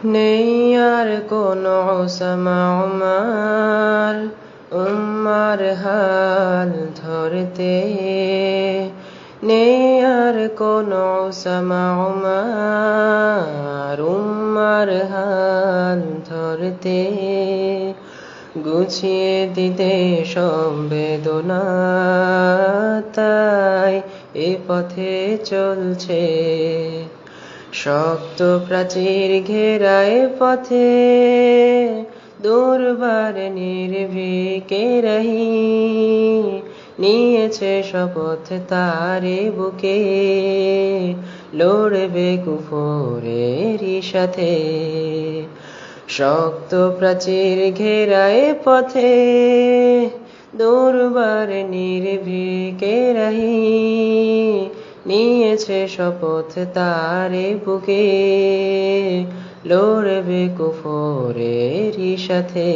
নেই আর কোনো ওসামা উমার উম্মার হাল ধরতে, নেই আর কোনো ওসামা উমার উম্মার হাল ধরতে, গুছিয়ে দিতে সব বেদনা, তাই এ পথে চলছে। শক্ত প্রাচীর ঘেরায় পথে, দুর্বার নির্ভীকে রহি, নিয়েছে শপথ তারে বুকে, লড়বে কুফরেরই সাথে। শক্ত প্রাচীর ঘেরায় পথে, দুর্বার নির্ভীকে রহি, নিয়েছে শপথ তারে বুকে, লড়বে কুফরেরই সাথে।